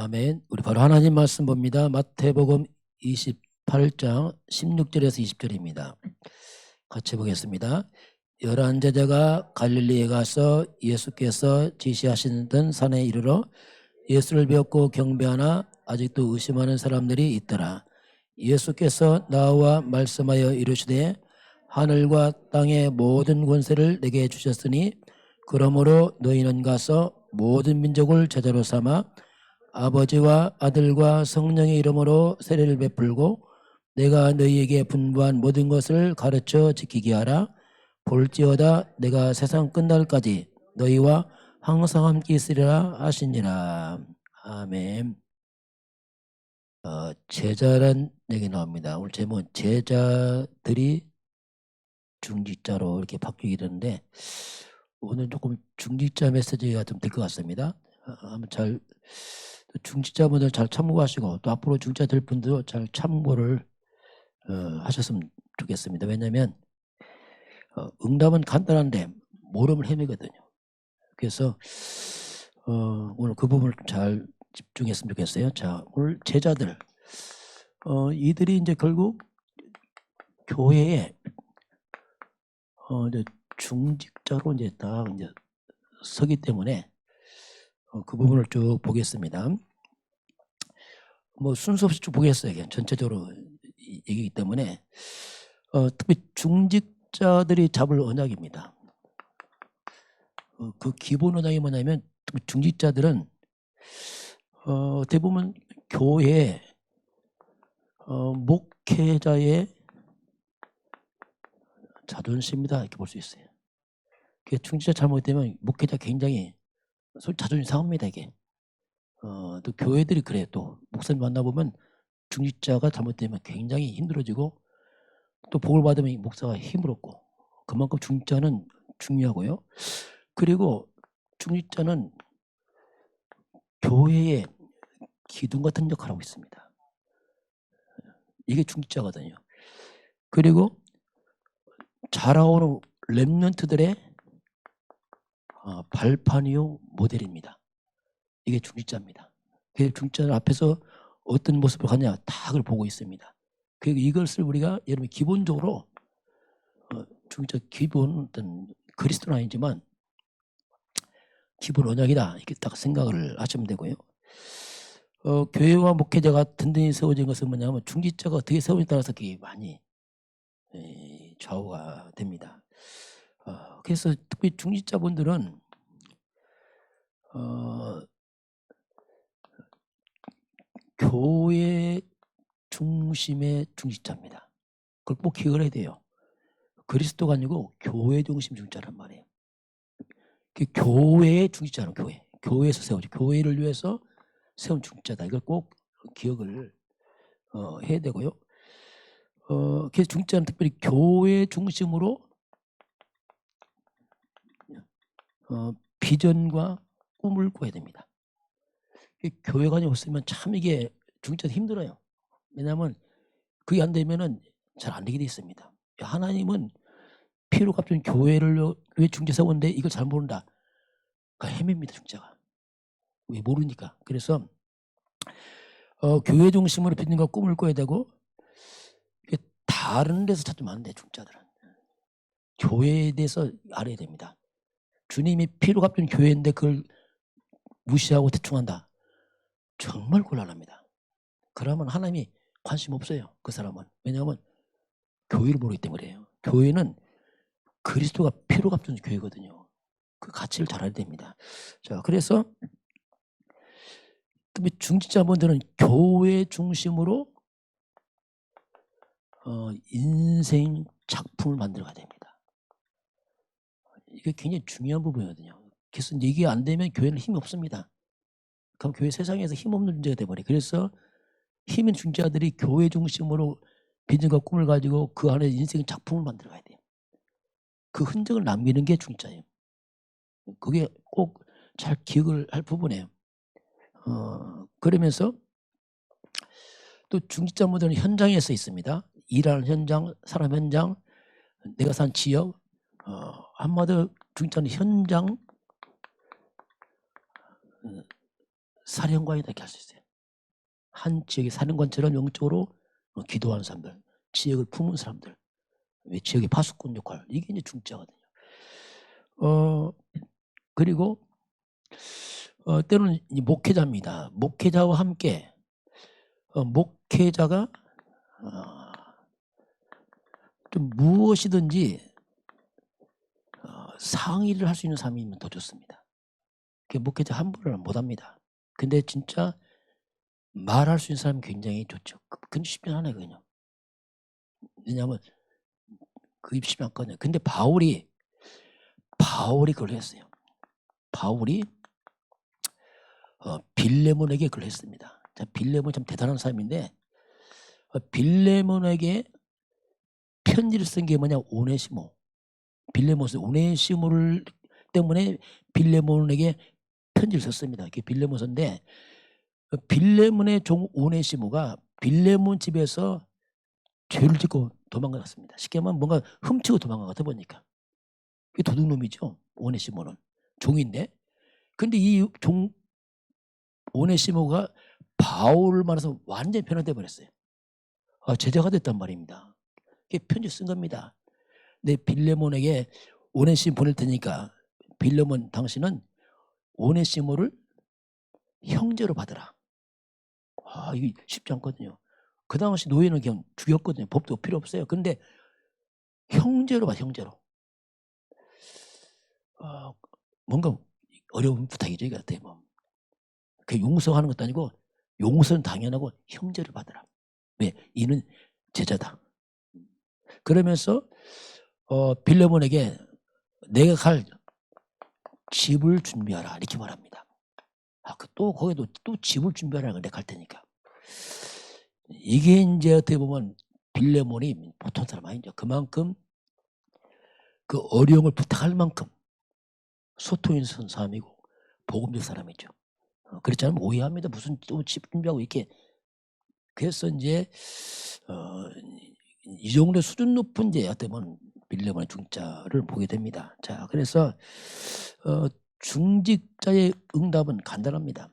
아멘. 우리 바로 하나님 말씀 봅니다. 마태복음 28장 16절에서 20절입니다. 같이 보겠습니다. 11 제자가 갈릴리에 가서 예수께서 지시하시던 산에 이르러 예수를 배웠고 경배하나 아직도 의심하는 사람들이 있더라. 예수께서 나와 말씀하여 이르시되 하늘과 땅의 모든 권세를 내게 주셨으니 그러므로 너희는 가서 모든 민족을 제자로 삼아 아버지와 아들과 성령의 이름으로 세례를 베풀고 내가 너희에게 분부한 모든 것을 가르쳐 지키게 하라. 볼지어다 내가 세상 끝날까지 너희와 항상 함께 있으리라 하시니라. 아멘. 제자란 얘기 나옵니다. 오늘 제목은 제자들이 중직자로 이렇게 바뀌게 되는데 오늘 조금 중직자 메시지가 좀 될 것 같습니다. 한번 잘 중직자분들 잘 참고하시고 또 앞으로 중직자 될 분도 잘 참고를 하셨으면 좋겠습니다. 왜냐하면 응답은 간단한데 모르면 헤매거든요. 그래서 오늘 그 부분을 잘 집중했으면 좋겠어요. 자, 오늘 제자들 이들이 이제 결국 교회에 이제 중직자로 이제 딱 이제 서기 때문에 그 부분을 쭉 보겠습니다. 뭐 순서 없이 쭉 보겠어요. 그냥 전체적으로 얘기이기 때문에 특히 중직자들이 잡을 언약입니다. 그 기본 언약이 뭐냐면 중직자들은 어떻게 보면 교회 목회자의 자존심이다 이렇게 볼 수 있어요. 중직자 잘못되면 목회자 굉장히 자존심 상합니다. 이게 또 교회들이 그래요. 또 목사님 만나보면 중직자가 잘못되면 굉장히 힘들어지고 또 복을 받으면 목사가 힘을 얻고 그만큼 중직자는 중요하고요. 그리고 중직자는 교회의 기둥 같은 역할을 하고 있습니다. 이게 중직자거든요. 그리고 자라오는 렘넌트들의 발판이요 모델입니다. 이게 중직자입니다. 중직자 앞에서 어떤 모습을 하냐 다 그걸 보고 있습니다. 그리고 이것을 우리가 여러분 기본적으로 중직자 기본 어떤 그리스도는 아니지만 기본 언약이다 이렇게 딱 생각을 하시면 되고요. 교회와 목회자가 든든히 세워진 것은 뭐냐면 중직자가 어떻게 세우냐에 따라서 그게 많이 좌우가 됩니다. 그래서 특히 중직자분들은 교회 중심의 중직자입니다. 그걸 꼭 기억을 해야 돼요. 그리스도가 아니고 교회 중심 중직자란 말이에요. 교회의 중직자는 교회에서 세우죠. 교회를 위해서 세운 중직자다. 이걸 꼭 기억을 해야 되고요. 그래서 중직자는 특별히 교회 중심으로 비전과 꿈을 꿔야 됩니다. 교회관이 없으면 참 이게 중직자 힘들어요. 왜냐하면 그게 안 되면은 잘 안 되게 돼 있습니다. 하나님은 피로 값준 교회를 왜 중직자 세웠는데 이걸 잘 모른다. 헤맵니다 중직자가. 왜 모르니까. 그래서 교회 중심으로 비전과 꿈을 꿔야 되고 다른 데서 찾으면 안 돼. 중직자들은 교회에 대해서 알아야 됩니다. 주님이 피로 값준 교회인데 그걸 무시하고 대충한다. 정말 곤란합니다. 그러면 하나님이 관심 없어요. 그 사람은. 왜냐하면 교회를 모르기 때문에요. 교회는 그리스도가 피로 값준 교회거든요. 그 가치를 잘 알아야 됩니다. 자, 그래서 특히 중직자분들은 교회 중심으로 인생 작품을 만들어가야 됩니다. 이게 굉장히 중요한 부분이거든요. 그래서 이게 안 되면 교회는 힘이 없습니다. 그럼 교회 세상에서 힘없는 존재가 돼버려요. 그래서 힘인 중직자들이 교회 중심으로 비전과 꿈을 가지고 그 안에 인생 작품을 만들어가야 돼요. 그 흔적을 남기는 게 중직자예요. 그게 꼭 잘 기억을 할 부분이에요. 그러면서 또 중직자분들은 현장에서 있습니다. 일하는 현장, 사람 현장, 내가 산 지역, 한마디로 중직자는 현장 사령관이다 이렇게 할 수 있어요. 한 지역의 사령관처럼 영적으로 기도하는 사람들, 지역을 품은 사람들, 지역의 파수꾼 역할, 이게 이제 중자거든요. 그리고 때로는 이 목회자입니다. 목회자와 함께 목회자가 좀 무엇이든지 상의를 할 수 있는 사람이면 더 좋습니다. 목회자 함부로는 못합니다. 근데 진짜 말할 수 있는 사람이 굉장히 좋죠. 근데 쉽지 않아요, 그냥. 왜냐하면 그게 쉽지 않거든요. 근데 바울이 그걸 했어요. 바울이 빌레몬에게 그걸 했습니다. 빌레몬 참 대단한 사람인데 빌레몬에게 편지를 쓴 게 뭐냐, 오네시모. 빌레몬은 오네시모를 때문에 빌레몬에게 편지를 썼습니다. 그게 빌레몬서인데 빌레몬의 종 오네시모가 빌레몬 집에서 죄를 짓고 도망갔습니다. 쉽게 말하면 뭔가 훔치고 도망간 것 같아 보니까. 그게 도둑놈이죠. 오네시모는 종인데. 근데 이 종 오네시모가 바울을 만나서 완전히 변화돼 버렸어요. 제자가 됐단 말입니다. 그게 편지 쓴 겁니다. 내 빌레몬에게 오네시모 보낼 테니까 빌레몬 당신은 오네시모를 형제로 받으라. 이게 쉽지 않거든요. 그 당시 노예는 그냥 죽였거든요. 법도 필요 없어요. 근데 형제로 봐, 형제로. 뭔가 어려운 부탁이죠, 이거 같아요. 뭐. 그 용서하는 것도 아니고 용서는 당연하고 형제를 받으라. 왜? 이는 제자다. 그러면서 빌레몬에게 내가 갈 집을 준비하라 이렇게 말합니다. 또 거기도 또 집을 준비하라 내가 갈 테니까. 이게 이제 어떻게 보면 빌레몬이 보통 사람 아니죠. 그만큼 그 어려움을 부탁할 만큼 소통이 있는 사람이고 복음적 사람이죠. 그렇지 않으면 오해합니다. 무슨 또 집 준비하고 이렇게. 그래서 이제 이 정도 수준 높은 이제 어떻게 보면 빌레몬의 중자를 보게 됩니다. 자, 그래서 중직자의 응답은 간단합니다.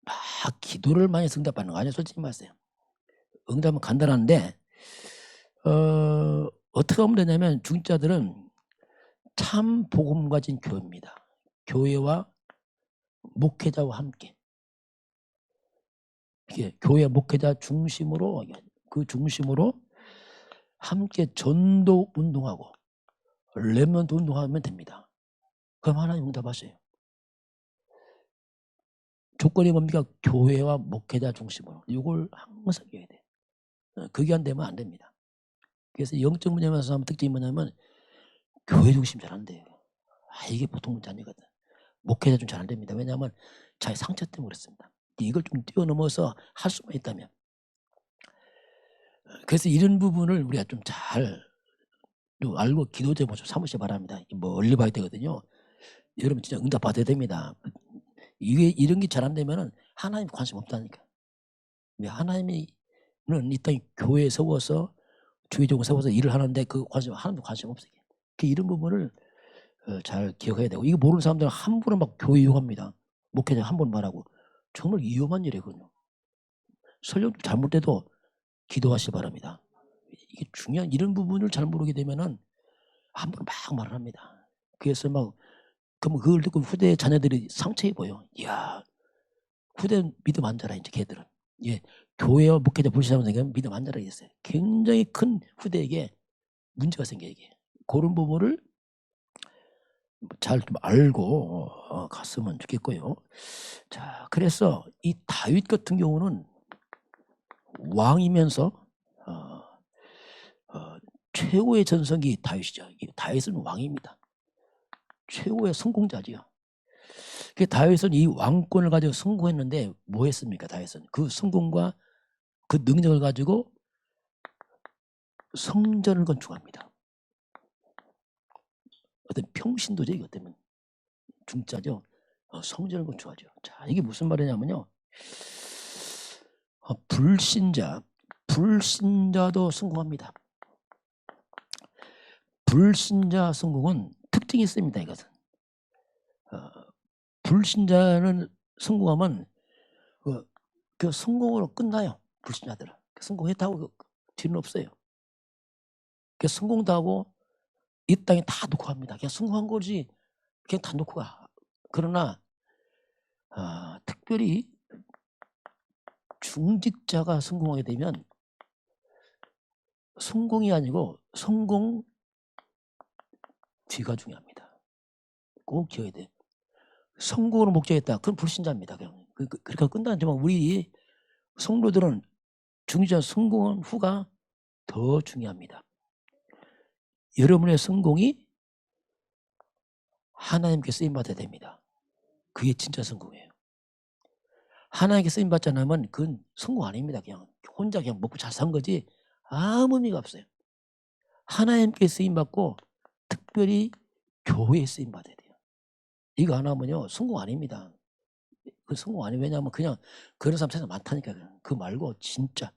막 기도를 많이 해서 응답하는 거 아니에요, 솔직히 말해요. 응답은 간단한데 어떻게 하면 되냐면 중직자들은 참 복음 가진 교회입니다. 교회와 목회자와 함께 이게 교회 목회자 중심으로 함께 전도 운동하고 렘넌트 운동하면 됩니다. 그럼 하나님 응답하세요. 조건이 뭡니까? 교회와 목회자 중심으로. 이걸 항상 해야 돼. 그게 안 되면 안 됩니다. 그래서 영적 문제에서 하면 특징이 뭐냐면 교회 중심 잘 안 돼요. 이게 보통 문제 아니거든. 목회자 좀 잘 안 됩니다. 왜냐하면 자기 상처 때문에 그렇습니다. 이걸 좀 뛰어넘어서 할 수만 있다면. 그래서 이런 부분을 우리가 좀 잘 알고 기도 제목 좀 삼으시 바랍니다. 멀리 봐야 되거든요. 여러분 진짜 응답 받아야 됩니다. 이게 이런 게 잘 안 되면은 하나님 관심 없다니까. 하나님이 이 땅에 교회에 세워서 주의적으로 세워서 일을 하는데 그 하나님도 관심 없어요. 이런 부분을 잘 기억해야 되고, 이거 모르는 사람들은 함부로 막 교회 이용합니다. 목회자 한 번 말하고. 정말 위험한 일이거든요. 설령 잘못돼도 기도하시 바랍니다. 이게 중요한 이런 부분을 잘 모르게 되면은 함부로 막 말을 합니다. 그래서 그럼 그걸 듣고 후대 자녀들이 상처 입어요. 이야, 후대 믿음 안 자라 이제 걔들은. 예, 교회와 목회자 불신하는 생각은 믿음 안 자라 있어요. 굉장히 큰 후대에게 문제가 생겨요, 이게. 그런 부분을 잘 좀 알고 갔으면 좋겠고요. 자, 그래서 이 다윗 같은 경우는 왕이면서 최고의 전성기 다윗이죠. 다윗은 왕입니다. 최고의 성공자지요. 다윗은 이 왕권을 가지고 성공했는데 뭐 했습니까? 다윗은 그 성공과 그 능력을 가지고 성전을 건축합니다. 어떤 평신도죠. 어떤 중자죠. 성전을 건축하죠. 자, 이게 무슨 말이냐면요. 불신자도 성공합니다. 불신자 성공은 특징이 있습니다. 이것은 불신자는 성공하면 그 성공으로 끝나요. 불신자들은. 성공했다고 뒤는 없어요. 성공도 하고 이 땅에 다 놓고 갑니다. 그냥 성공한 거지 그냥 다 놓고 가. 그러나 특별히 중직자가 성공하게 되면 성공이 아니고 성공 뒤가 중요합니다. 꼭 기억해야 돼요. 성공으로 목적했다. 그건 불신자입니다. 그냥 그렇게 끝나지만 우리 성도들은 중직자 성공한 후가 더 중요합니다. 여러분의 성공이 하나님께 쓰임받아야 됩니다. 그게 진짜 성공이에요. 하나님께 쓰임받지 않으면 그건 성공 아닙니다. 그냥 혼자 그냥 먹고 잘 산 거지 아무 의미가 없어요. 하나님께 쓰임받고 특별히 교회에 쓰임받아야 돼요. 이거 안 하면요 성공 아닙니다. 그 성공 아니에요. 왜냐하면 그냥 그런 사람 세상 많다니까. 그거 말고 진짜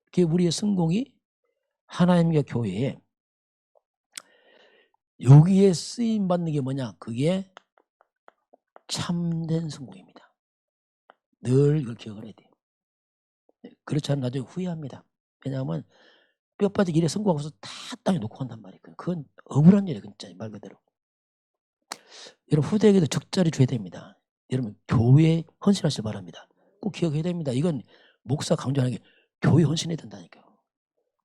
그게 우리의 성공이 하나님과 교회에 여기에 쓰임받는 게 뭐냐? 그게 참된 성공입니다. 늘 이걸 기억을 해야 돼요. 그렇지 않으면 나중에 후회합니다. 왜냐하면 뼈 빠지게 일에 성공하고서 다 땅에 놓고 간단 말이에요. 그건 억울한 일이에요. 진짜 말 그대로. 여러분 후대에게도 적절히 줘야 됩니다. 여러분 교회에 헌신하시기 바랍니다. 꼭 기억해야 됩니다. 이건 목사 강조하는 게 교회에 헌신해야 된다니까요.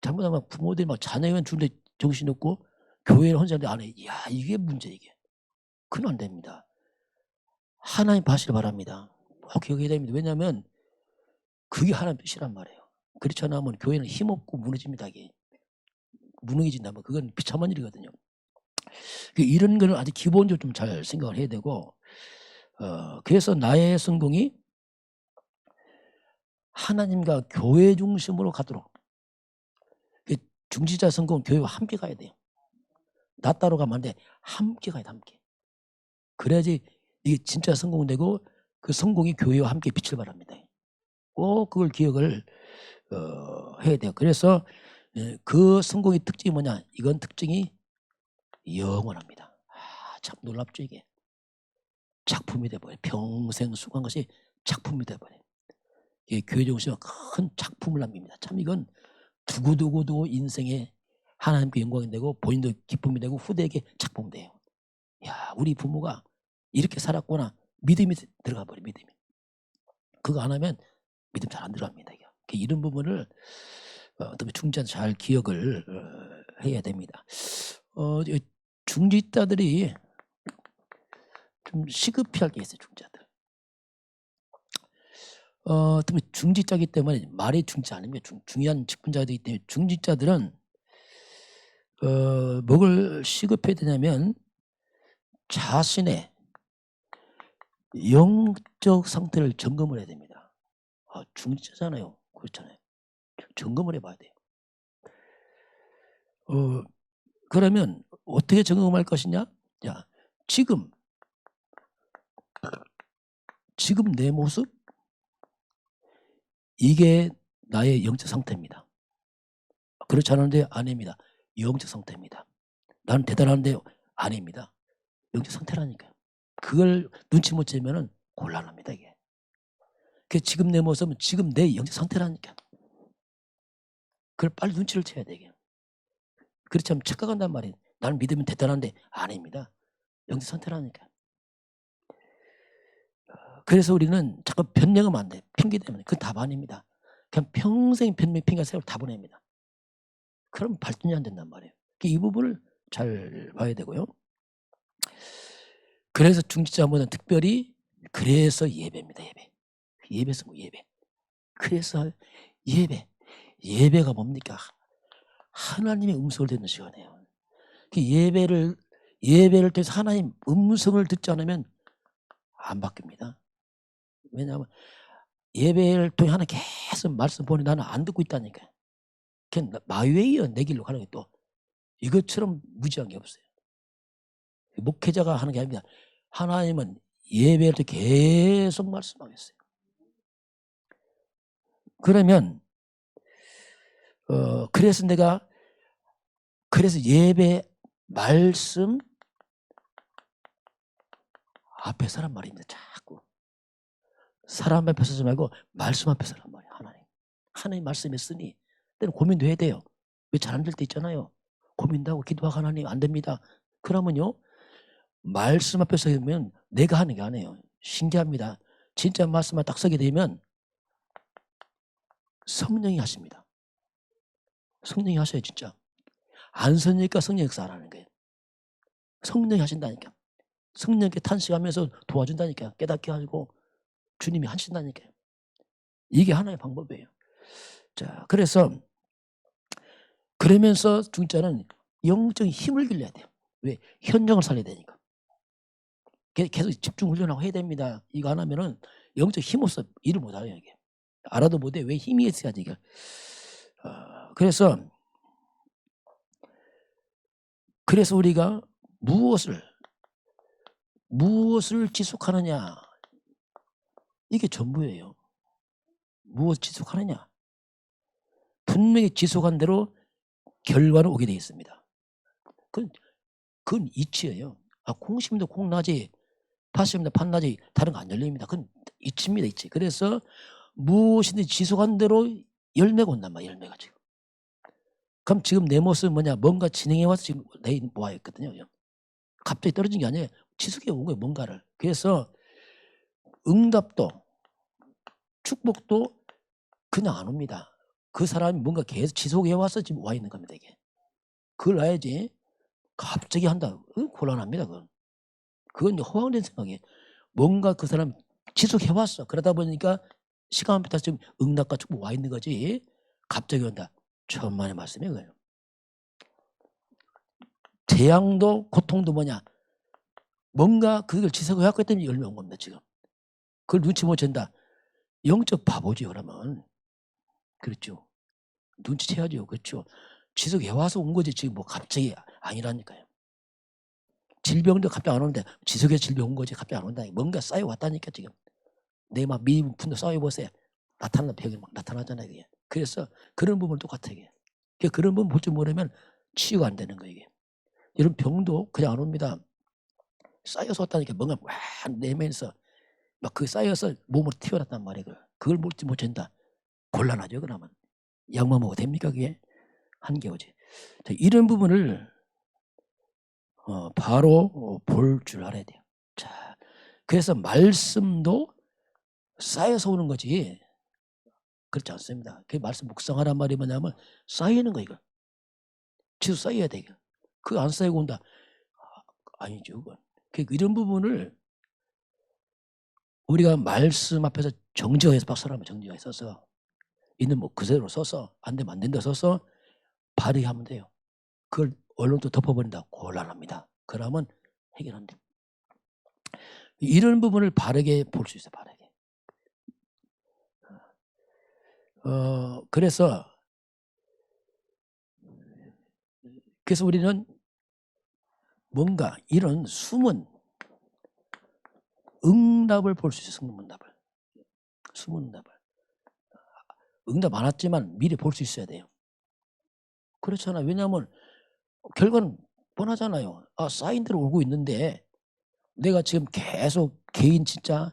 잘못하면 부모들이 막 자녀만 주는데 정신없고 교회를 헌신하는데 안 해. 이야 이게 문제 이게. 그건 안 됩니다. 하나님 봐시길 바랍니다. 꼭 기억해야 됩니다. 왜냐하면 그게 하나님 뜻이란 말이에요. 그렇지 않으면 교회는 힘없고 무너집니다. 이게. 무너진다면 그건 비참한 일이거든요. 이런 거는 아주 기본적으로 좀 잘 생각을 해야 되고 그래서 나의 성공이 하나님과 교회 중심으로 가도록 중지자 성공은 교회와 함께 가야 돼요. 나 따로 가면 안 돼. 함께 가야 돼. 함께. 그래야지 이게 진짜 성공이 되고 그 성공이 교회와 함께 빛을 발합니다. 꼭 그걸 기억을 해야 돼요. 그래서 그 성공의 특징이 뭐냐? 이건 특징이 영원합니다. 참 놀랍죠 이게. 작품이 돼버려요. 평생 수고한 것이 작품이 돼버려요. 이게 교회 정신은 큰 작품을 남깁니다. 참 이건 두고두고 인생에 하나님께 영광이 되고 본인도 기쁨이 되고 후대에게 작품이 돼요. 야 우리 부모가 이렇게 살았구나. 믿음이 들어가 버려요. 믿음이. 그거 안 하면 믿음 잘 안 들어갑니다. 이런 부분을 어떻게 중지자는 잘 기억을 해야 됩니다. 중지자들이 좀 시급히 할 게 있어요. 중지자들. 특히 중지자이기 때문에 말이 중지 않으면 중요한 직분자들이기 때문에 중지자들은 뭐를 시급해야 되냐면 자신의 영적 상태를 점검을 해야 됩니다. 중지자잖아요. 그렇잖아요. 점검을 해봐야 돼요. 그러면 어떻게 점검할 것이냐? 야, 지금 내 모습 이게 나의 영적 상태입니다. 그렇지 않은데 아닙니다. 영적 상태입니다. 나는 대단한데 아닙니다. 영적 상태라니까요. 그걸 눈치 못 채면은 곤란합니다 이게. 지금 내 모습은 지금 내 영적 상태라니까. 그걸 빨리 눈치를 채야 되게. 그렇지 않으면 착각한단 말이에요. 나는 믿으면 대단한데 아닙니다. 영적 상태라니까. 그래서 우리는 자꾸 변명하면 안 돼. 핑계 때문에. 그건 답 아닙니다. 그냥 평생 변명 핑계 세월 다 보냅니다. 그럼 발전이 안 된단 말이에요. 이 부분을 잘 봐야 되고요. 그래서 중지자분은 특별히 그래서 예배입니다. 예배 성공 예배. 그래서 예배가 뭡니까? 하나님의 음성을 듣는 시간이에요. 예배를 통해서 하나님 음성을 듣지 않으면 안 바뀝니다. 왜냐하면 예배를 통해 하나님 계속 말씀 보니 나는 안 듣고 있다니까. 그냥 마웨이어 내 길로 가는 게 또 이것처럼 무지한 게 없어요. 목회자가 하는 게 아닙니다. 하나님은 예배할 때 계속 말씀하겠어요. 그러면 그래서 예배 말씀 앞에 서란 말입니다. 자꾸 사람 앞에 서지 말고 말씀 앞에 서란 말이야. 하나님 말씀에 쓰니 때는 고민도 해야 돼요. 왜 잘 안 될 때 있잖아요. 고민도 하고 기도하고 하나님 안 됩니다. 그러면요 말씀 앞에 서면 내가 하는 게 아니에요. 신기합니다. 진짜 말씀만 딱 서게 되면 성령이 하십니다. 성령이 하셔요. 진짜 안 서니까 성령이 역사 안 하는 거예요. 성령이 하신다니까. 성령께 탄식하면서 도와준다니까. 깨닫게 하고 주님이 하신다니까요. 이게 하나의 방법이에요. 자, 그러면서 중자는 영적인 힘을 길러야 돼요. 왜? 현장을 살려야 되니까. 계속 집중 훈련하고 해야 됩니다. 이거 안 하면은 영적 힘 없어 일을 못 해요. 이게 알아도 못해. 왜 힘이 있어야지 이게. 그래서 우리가 무엇을 지속하느냐 이게 전부예요. 무엇을 지속하느냐. 분명히 지속한 대로 결과는 오게 되어 있습니다. 그건 이치예요. 콩심도 콩나지, 팥심도 팥나지 다른 거 안 열립니다. 그건 이치입니다. 이치. 그래서 무엇이든지 지속한 대로 열매가 온단 말이야. 열매가 지금. 그럼 지금 내 모습은 뭐냐? 뭔가 진행해 와서 지금 내 모아있거든요. 갑자기 떨어진 게 아니에요. 지속해 온 거예요. 뭔가를. 그래서 응답도 축복도 그냥 안 옵니다. 그 사람이 뭔가 계속 지속해 와서 지금 와 있는 겁니다. 이게. 그걸 놔야지. 갑자기 한다. 곤란합니다. 그건 이제 허황된 생각이에요. 뭔가 그 사람 지속해 왔어. 그러다 보니까 시간 부터 지금 응답과 축복 와 있는 거지. 갑자기 온다. 천만의 말씀이에요. 그거예요. 재앙도 고통도 뭐냐. 뭔가 그걸 지속해 왔기 때문에 열매 온 겁니다. 지금. 그걸 눈치 못 챈다. 영적 바보지 그러면. 그렇죠. 눈치채야죠. 그렇죠. 지속해 와서 온 거지 지금 뭐 갑자기 아니라니까요. 질병도 갑자기 안 오는데 지속해서 질병 온 거지 갑자기 안 온다. 뭔가 쌓여왔다니까 지금. 내 막 미분도 쌓여보세요. 나타나는 병이 막 나타나잖아요. 이게. 그래서 그런 부분 똑같아요. 이게. 그런 부분 볼 줄 모르면 치유가 안 되는 거예요. 이게. 이런 병도 그냥 안 옵니다. 쌓여서 왔다니까 뭔가 막 내면서 막 그 쌓여서 몸을 튀어났단 말이에요. 그걸 볼지 못 잰다. 곤란하죠. 그러면. 약만 먹어도 됩니까? 그게? 한계오지. 이런 부분을 바로 볼 줄 알아야 돼요. 자, 그래서 말씀도 쌓여서 오는 거지 그렇지 않습니다. 그 말씀 묵상하란 말이 뭐냐면 쌓이는 거 이거. 지수 쌓여야 돼 이거. 그거 안 쌓이고 온다. 아니죠. 그건. 이런 부분을 우리가 말씀 앞에서 정지해서 박사라면 정지해 써서 있는 뭐 그대로 써서 안 되면 안 된다 써서 발휘하면 돼요. 그걸 언론도 덮어버린다. 곤란합니다. 그러면 해결한다. 이런 부분을 바르게 볼 수 있어요. 바르게. 그래서 우리는 뭔가 이런 숨은 응답을 볼 수 있어요. 응답을. 숨은 응답을. 응답 안 왔지만 미리 볼 수 있어야 돼요. 그렇잖아요. 왜냐하면 결과는 뻔하잖아요. 쌓인 대로 오고 있는데 내가 지금 계속 개인 진짜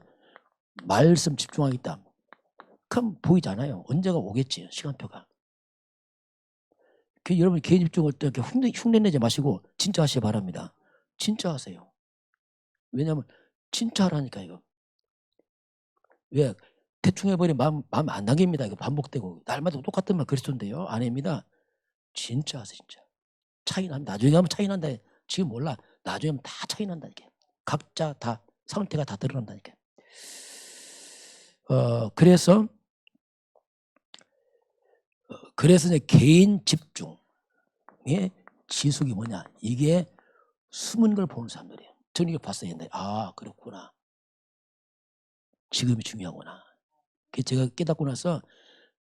말씀 집중하겠다. 그럼 보이잖아요. 언제가 오겠지. 시간표가. 여러분 개인 집중을 또 이렇게 흉내내지 마시고 진짜 하시기 바랍니다. 진짜 하세요. 왜냐하면 진짜 하라니까 이거. 왜? 대충 해버리면 마음 안 당깁니다. 이거 반복되고. 날마다 똑같은 말 그리스도인데요. 아닙니다. 진짜 하세요. 진짜. 차이 난다. 나중에 하면 차이 난다. 지금 몰라. 나중에 하면 다 차이 난다. 이게. 각자 다 상태가 다 드러난다니까. 그래서 이제 개인 집중의 지속이 뭐냐. 이게 숨은 걸 보는 사람들이에요. 저는 이거 봤어요. 옛날에. 그렇구나. 지금이 중요하구나. 제가 깨닫고 나서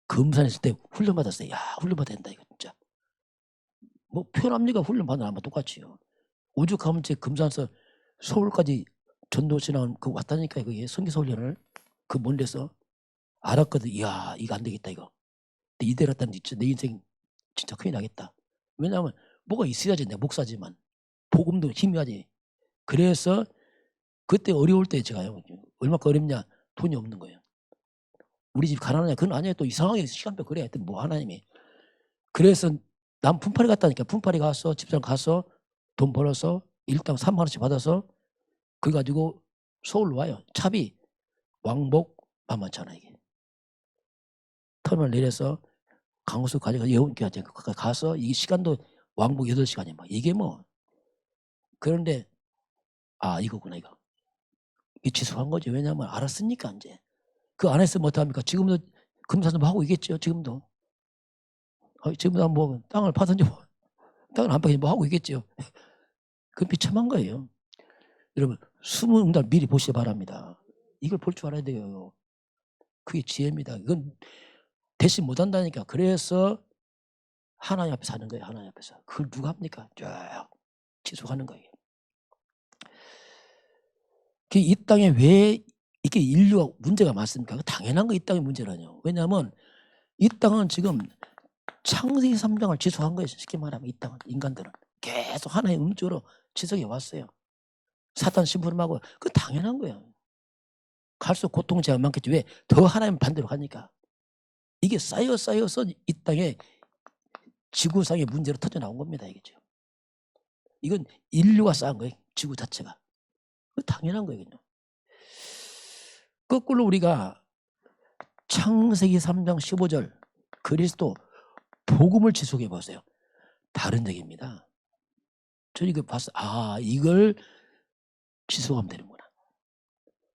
금산했을 때 훈련 받았어요. 훈련 받아야 된다. 이거 진짜. 뭐 표현합니까? 훈련 받으면 아마 똑같이요. 오죽하면 제 금산에서 서울까지 전도 지나간 그 왔다니까 그게 선교사 훈련을 그 먼 데서 알았거든. 이야 이거 안 되겠다 이거. 근데 이대로 했다는 진짜 내 인생 진짜 큰일 나겠다. 왜냐하면 뭐가 있어야지 내 목사지만 복음도 힘이 하지. 그래서 그때 어려울 때 제가요. 얼마나 어렵냐. 돈이 없는 거예요. 우리 집 가난하냐? 그건 아니에요. 또 이상하게 시간표 그래. 하여튼 뭐 하나님이. 그래서 난 품팔이 갔다니까. 품팔이 가서 집사람 가서 돈 벌어서 일당 3만 원씩 받아서 그래 가지고 서울로 와요. 차비 왕복 15,000원 이게. 터미널 내려서 강호수 가져가 여운교회 가서 이 시간도 왕복 8시간이야. 막 이게 뭐. 그런데 이거구나 이거. 이 취소한 거지. 왜냐하면 알았으니까 이제. 그 안 했으면 어떡합니까? 지금도 금사도 하고 있겠죠. 지금도. 지금도 뭐 땅을 파든지 뭐, 땅을 안 파든지 뭐 하고 있겠죠. 그건 비참한 거예요. 여러분 숨은 응답 미리 보시기 바랍니다. 이걸 볼 줄 알아야 돼요. 그게 지혜입니다. 이건 대신 못한다니까. 그래서 하나님 앞에 사는 거예요. 하나님 앞에서. 그걸 누가 합니까? 쫙 지속하는 거예요. 이 땅에 왜 이게 인류가 문제가 많습니까? 당연한 거 이 땅의 문제라뇨. 왜냐하면 이 땅은 지금 창세기 3장을 지속한 거예요. 쉽게 말하면 이 땅은 인간들은 계속 하나의 음주로 지속해 왔어요. 사탄 심부름하고 그 당연한 거예요. 갈수록 고통제가 많겠지. 왜? 더 하나님 반대로 가니까. 이게 쌓여서 이 땅에 지구상의 문제로 터져 나온 겁니다. 이게죠. 이건 인류가 쌓은 거예요. 지구 자체가. 당연한 거예요. 거꾸로 우리가 창세기 3장 15절 그리스도 복음을 지속해 보세요. 다른 얘기입니다. 저는 이거 봤어. 이걸 지속하면 되는구나.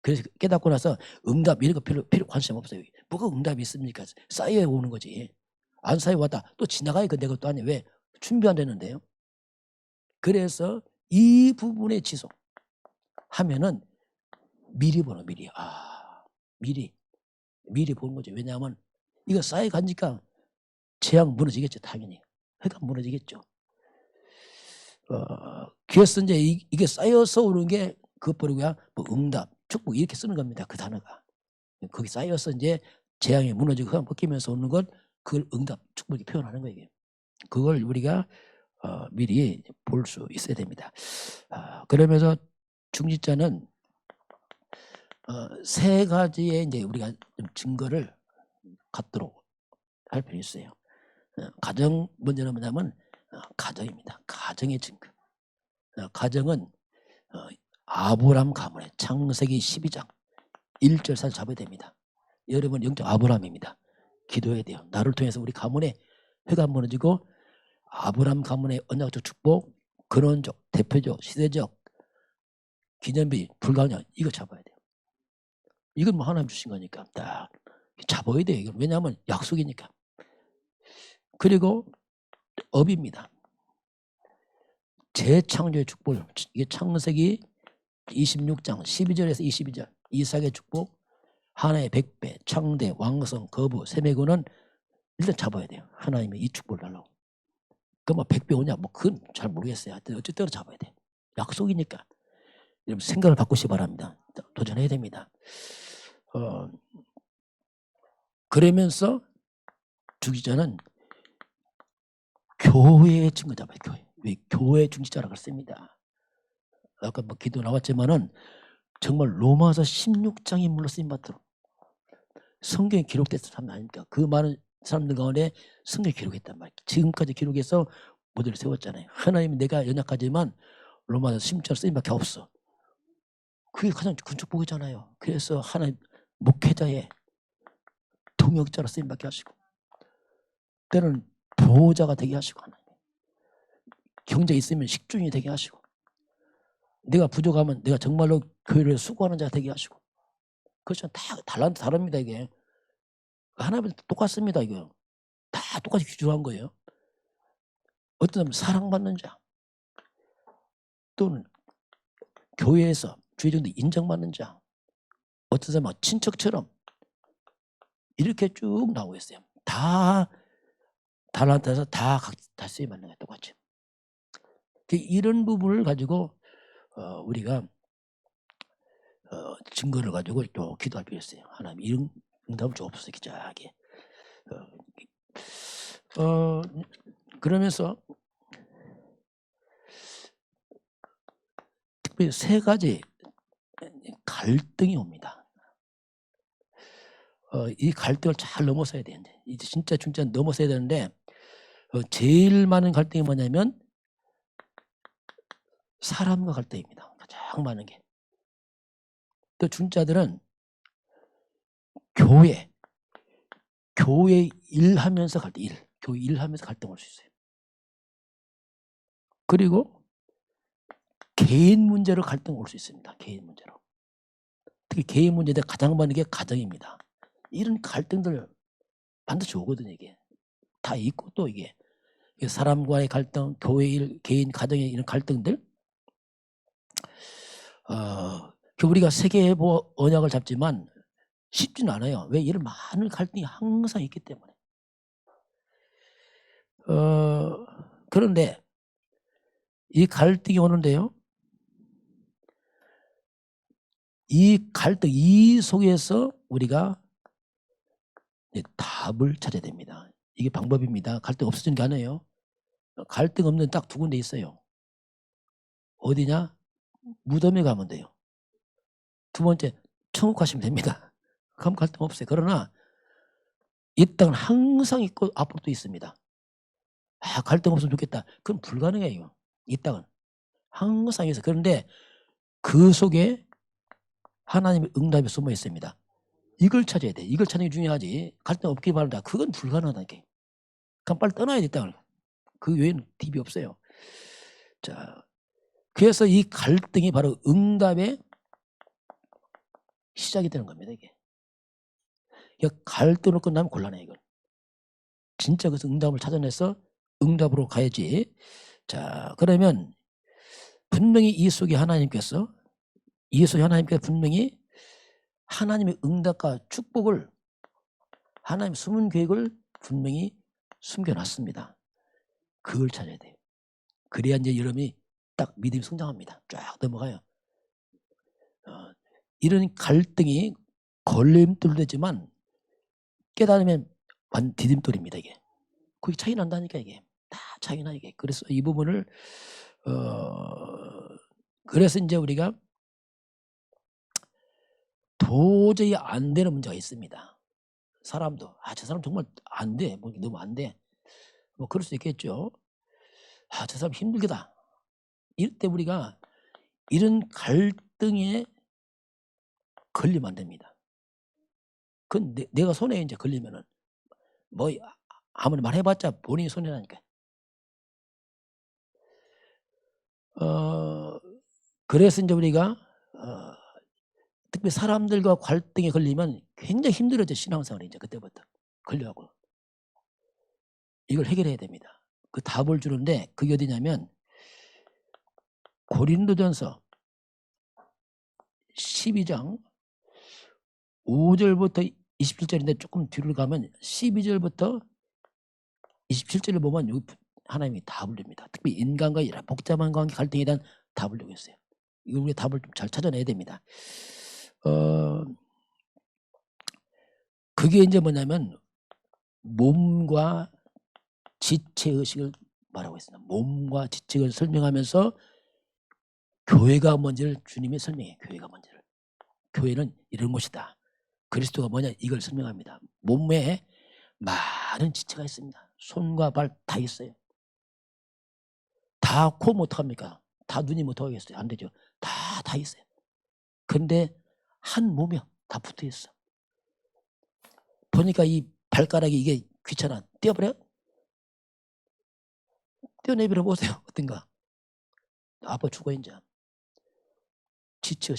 그래서 깨닫고 나서 응답 이런 거 필요 관심 없어요. 뭐가 응답이 있습니까? 쌓여 오는 거지. 안 쌓여 왔다 또 지나가야 내 것도 아니에요. 왜? 준비 안 되는데요. 그래서 이 부분에 지속하면은 미리 보는 미리. 미리 보는 거죠. 왜냐하면 이거 쌓여 가니까 재앙 무너지겠죠. 당연히. 해가 무너지겠죠. 그래서 이제 이게 쌓여서 오는 게 그것 버리고야 뭐 응답, 축복 이렇게 쓰는 겁니다. 그 단어가. 거기 쌓여서 이제 재앙이 무너지고 흙 벗기면서 오는 것 그걸 응답, 축복이 표현하는 거예요. 그걸 우리가 미리 볼 수 있어야 됩니다. 그러면서 중지자는 세 가지의 이제 우리가 좀 증거를 갖도록 할 필요 있어요. 가정 먼저는 뭐냐면 가정입니다. 가정의 증거. 가정은 아브람 가문의 창세기 12장 1절 살 잡아야 됩니다. 여러분 영적 아브람입니다. 기도해야 돼요. 나를 통해서 우리 가문에 회가 무너지고 아브람 가문의 언약적 축복, 근원적, 대표적, 시대적, 기념비, 불가능 이거 잡아야 돼요. 이건 뭐 하나님 주신 거니까 딱 잡아야 돼요. 이건 왜냐하면 약속이니까. 그리고 업입니다. 재창조의 축복. 이게 창세기 26장 12절에서 22절 이삭의 축복, 하나의 100배, 창대, 왕성, 거부, 세매고는 일단 잡아야 돼요. 하나님이 이 축복을 달라고. 그럼 뭐 100배 오냐? 뭐 그건 잘 모르겠어요. 하여튼 어쨌든 잡아야 돼. 약속이니까. 여러분 생각을 바꾸시기 바랍니다. 도전해야 됩니다. 그러면서 중지자는 교회의 증거 잡아요. 왜? 교회 중지자라고 그랬습니다. 아까 뭐 기도 나왔지만은 정말 로마서 16장이 물러 쓰임 받도록 성경에 기록됐던 사람 아닙니까? 그 많은 사람들 가운데 성경에 기록했단 말이에요. 지금까지 기록해서 모델을 세웠잖아요. 하나님이 내가 연약하지만 로마서 16장 쓰임밖에 없어. 그게 가장 큰 축복이잖아요. 그래서 하나님 목회자의 동역자로 쓰임받게 하시고 때는 보호자가 되게 하시고 하나님 경제 있으면 식중이 되게 하시고 내가 부족하면 내가 정말로 교회를 수고하는 자가 되게 하시고 그렇죠. 다 다릅니다. 이게 하나님은 똑같습니다. 이거 다 똑같이 기준한 거예요. 어떤 사람은 사랑받는 자 또는 교회에서 주의정도 인정받는 자 어떤 사람은 친척처럼 이렇게 쭉 나오고 있어요. 다 달란트에서 다 쓰임받는 거예요. 똑같이. 이런 부분을 가지고 우리가 증거를 가지고 또 기도할 필요 있어요. 하나님 이런 응답을 주옵소서 기자하게. 그러면서 특별히 세 가지 갈등이 옵니다. 이 갈등을 잘 넘어서야 돼. 이제 진짜 넘어서야 되는데 제일 많은 갈등이 뭐냐면 사람과 갈등입니다. 가장 많은 게. 또 중자들은 교회 일하면서 갈등, 교회 일하면서 갈등할 수 있어요. 그리고 개인 문제로 갈등 올 수 있습니다. 개인 문제로. 특히 개인 문제에 가장 많은 게 가정입니다. 이런 갈등들 반드시 오거든요. 이게 다 있고 또 이게 사람과의 갈등, 교회 일, 개인 가정의 이런 갈등들. 우리가 세계의 언약을 잡지만 쉽지는 않아요. 왜? 이런 많은 갈등이 항상 있기 때문에. 그런데 이 갈등이 오는데요. 이 갈등, 이 속에서 우리가 답을 찾아야 됩니다. 이게 방법입니다. 갈등 없어지는 게 아니에요. 갈등 없는 딱 두 군데 있어요. 어디냐? 무덤에 가면 돼요. 두 번째, 천국 가시면 됩니다. 그럼 갈등 없어요. 그러나 이 땅은 항상 있고 앞으로 또 있습니다. 갈등 없으면 좋겠다. 그건 불가능해요. 이 땅은 항상 있어요. 그런데 그 속에 하나님의 응답이 숨어 있습니다. 이걸 찾아야 돼. 이걸 찾는 게 중요하지. 갈등 없기 바란다. 그건 불가능하다니까. 그럼 빨리 떠나야 돼, 땅을. 그 외에는 팁이 없어요. 자, 그래서 이 갈등이 바로 응답의 시작이 되는 겁니다, 이게. 갈등으로 끝나면 곤란해, 이건. 진짜 그래서 응답을 찾아내서 응답으로 가야지. 자, 그러면 분명히 이 속에 하나님께서 분명히 하나님의 응답과 축복을, 하나님의 숨은 계획을 분명히 숨겨놨습니다. 그걸 찾아야 돼요. 그래야 이제 여러분이 딱 믿음이 성장합니다. 쫙 넘어가요. 이런 갈등이 걸림돌 되지만 깨달으면 디딤돌입니다. 이게. 그게 차이 난다니까 이게. 다 차이 나 이게. 그래서 이 부분을 그래서 이제 우리가 도저히 안 되는 문제가 있습니다. 사람도 저 사람 정말 안 돼. 뭐 너무 안 돼. 뭐 그럴 수 있겠죠. 저 사람 힘들겠다. 이럴 때 우리가 이런 갈등에 걸리면 안 됩니다. 그건 내가 손에 이제 걸리면은 뭐 아무리 말해봤자 본인이 손해라니까. 그래서 이제 우리가 특히 사람들과 갈등에 걸리면 굉장히 힘들어져. 신앙생활이 이제 그때부터 걸려하고 이걸 해결해야 됩니다. 그 답을 주는데 그게 어디냐면 고린도전서 12장 5절부터 27절인데 조금 뒤로 가면 12절부터 27절을 보면 하나님이 답을 줍니다. 특히 인간과 이런 복잡한 관계 갈등에 대한 답을 주고 있어요. 이걸 우리가 답을 좀 잘 찾아내야 됩니다. 그게 이제 뭐냐면 몸과 지체의식을 말하고 있습니다. 몸과 지체를 설명하면서 교회가 뭔지를 주님이 설명해요. 교회가 뭔지를. 교회는 이런 곳이다. 그리스도가 뭐냐 이걸 설명합니다. 몸에 많은 지체가 있습니다. 손과 발 다 있어요. 다 코 못합니까? 다 눈이 못하겠어요? 안 되죠. 다 있어요. 그런데 한 몸이요. 다 붙어 있어. 보니까 이 발가락이 이게 귀찮아. 떼어버려? 떼어내버려 보세요. 어떤가? 아파 죽어 이제. 지쳐.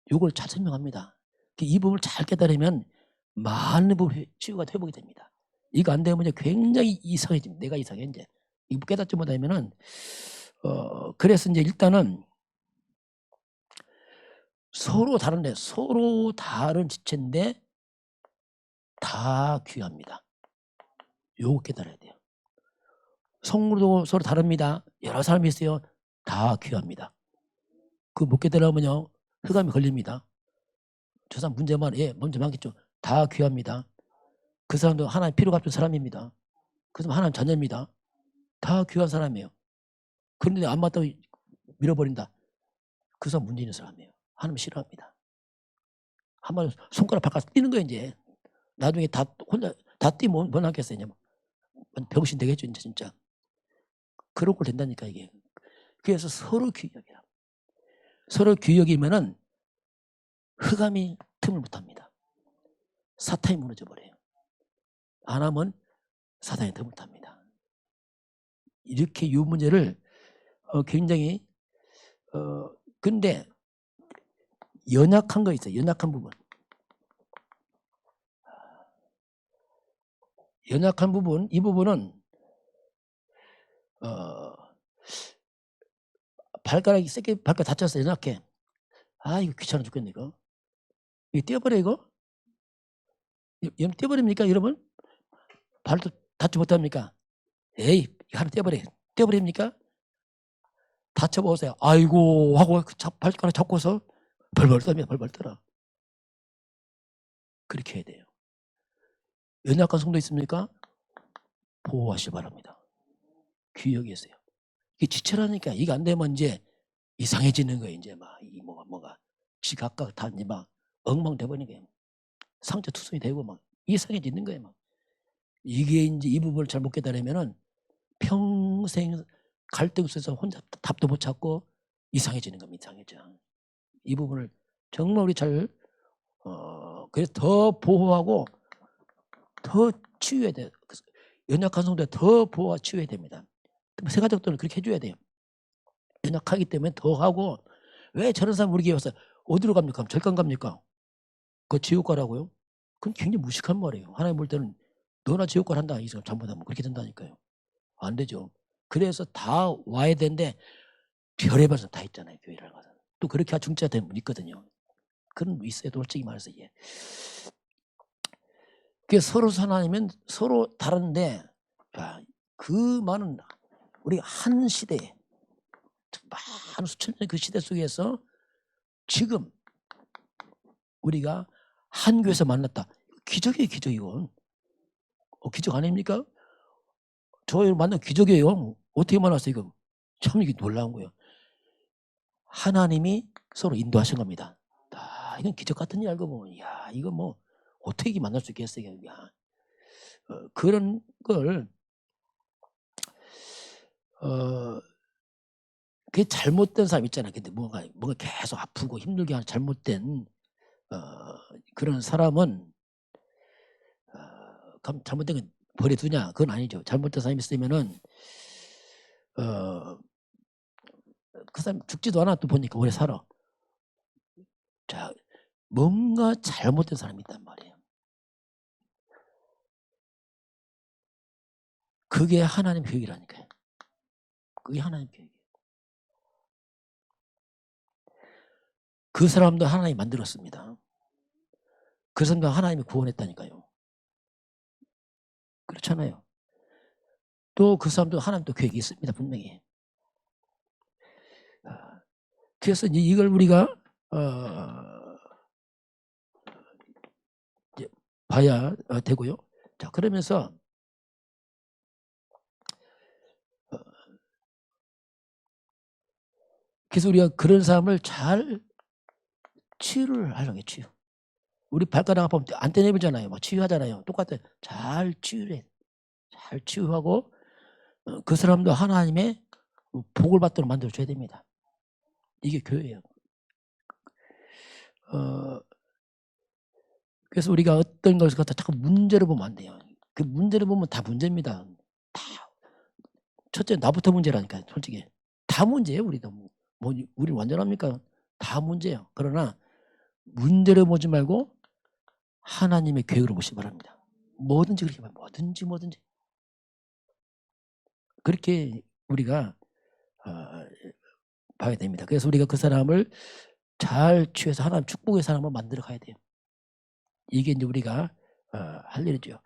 이걸 잘 설명합니다. 이 부분을 잘 깨달으면 많은 부분이 치유가 회복이 됩니다. 이거 안 되면 굉장히 이상해지. 내가 이상해 이제. 이거 깨닫지 못하면은 그래서 이제 일단은 서로 다른 지체인데 다 귀합니다. 요거 깨달아야 돼요. 성도도 서로 다릅니다. 여러 사람이 있어요. 다 귀합니다. 그 못 깨달으면요 흑암이 걸립니다. 저 사람 문제만 문제 많겠죠. 다 귀합니다. 그 사람도 하나님 필요가 없는 사람입니다. 그 사람 하나님 자녀입니다. 다 귀한 사람이에요. 그런데 안 맞다고 밀어버린다. 그 사람 문제 있는 사람이에요. 하나님 싫어합니다. 한마디로 손가락 발가락 뛰는 거예요 이제. 나중에 다 혼자 다 뛰면 뭐 하겠어요. 이제 병신 되겠죠, 이제 진짜. 그런 꼴 된다니까 이게. 그래서 서로 규격이야. 서로 규격이면은 흑암이 틈을 못합니다. 사탄이 무너져 버려요. 안 하면 사탄이 틈을 탑니다. 이렇게 이 문제를 굉장히 근데 연약한 거 있어요. 연약한 부분. 연약한 부분, 이 부분은 발가락이 세게 발가락 다쳤어. 연약해. 아 이거 귀찮아 죽겠네 이거. 이거 떼어버려 이거. 여러분 떼어버립니까 여러분? 발도 닿지 못합니까? 에이 이거 하나 떼어버려. 떼어버립니까? 다쳐보세요. 아이고 하고 발가락 잡고서 벌벌 떨며 벌벌 떨어. 그렇게 해야 돼요. 연약한 성도 있습니까? 보호하시기 바랍니다. 귀역이 있어요. 이게 지체라니까. 이게 안 되면 이제 이상해지는 거예요. 이제 막 이 뭐가 지각각 다 이제 막 엉망돼버리는 거예요. 상처 투성이 되고 막 이상해지는 거예요. 막 이게 이제 이 부분을 잘 못 깨달으면은 평생 갈등 속에서 혼자 답도 못 찾고 이상해지는 겁니다. 이상해져. 이 부분을 정말 우리 잘 그래서 더 보호하고 더 치유해야 돼요. 연약한 성도에 더 보호와 치유해야 됩니다. 세가족들은 그렇게 해줘야 돼요. 연약하기 때문에 더 하고 왜 저런 사람 우리 교회 와서 어디로 갑니까? 절간 갑니까? 그거 지옥 가라고요? 그건 굉장히 무식한 말이에요. 하나님 볼 때는 너나 지옥 가란다. 이 사람 잘못하면 그렇게 된다니까요. 안 되죠. 그래서 다 와야 되는데 별의별 사람 다 있잖아요. 교회를 가서. 또 그렇게 중지가 되는 분 있거든요. 그런 분 있어요. 솔직히 말해서. 예. 그 서로 하나님은 서로 다른데 그 많은 우리 한 시대에 많은 수천 년 그 시대 속에서 지금 우리가 한 교회에서 만났다. 기적이에요. 기적 이건. 기적 아닙니까? 저희 만난 기적이에요. 어떻게 만났어요 이거. 참 이게 놀라운 거예요. 하나님이 서로 인도하신 겁니다. 이건 기적 같은 일 알고 보면 야 이거 뭐 어떻게 만날 수 있겠어요. 야. 그런 걸 그게 잘못된 사람 있잖아요. 근데 뭔가 계속 아프고 힘들게 하는 잘못된 그런 사람은 잘못된 건 버려두냐? 그건 아니죠. 잘못된 사람이 있으면은 그 사람 죽지도 않아. 또 보니까 오래 살아. 자, 뭔가 잘못된 사람이 있단 말이에요. 그게 하나님 계획이라니까요. 그게 하나님 계획이에요. 그 사람도 하나님이 만들었습니다. 그 사람도 하나님이 구원했다니까요. 그렇잖아요. 또 그 사람도 하나님 또 계획이 있습니다. 분명히. 그래서 이걸 우리가 이제 봐야 되고요. 자, 그러면서 그래서 우리가 그런 사람을 잘 치유를 하려고 해요. 치유. 우리 발가락 아프면 안 떼내밀잖아요. 막 치유하잖아요. 똑같아요. 잘 치유를 해. 잘 치유하고 그 사람도 하나님의 복을 받도록 만들어줘야 됩니다. 이게 교회예요. 그래서 우리가 어떤 것을 갖다 자꾸 문제를 보면 안 돼요. 그 문제를 보면 다 문제입니다. 다. 첫째 나부터 문제라니까요. 솔직히. 다 문제예요. 우리도. 뭐 우리 완전합니까? 다 문제예요. 그러나 문제를 보지 말고 하나님의 계획으로 보시기 바랍니다. 뭐든지 그렇게 봐요. 뭐든지. 그렇게 우리가 봐야 됩니다. 그래서 우리가 그 사람을 잘 취해서 하나님 축복의 사람을 만들어 가야 돼요. 이게 이제 우리가 할 일이죠.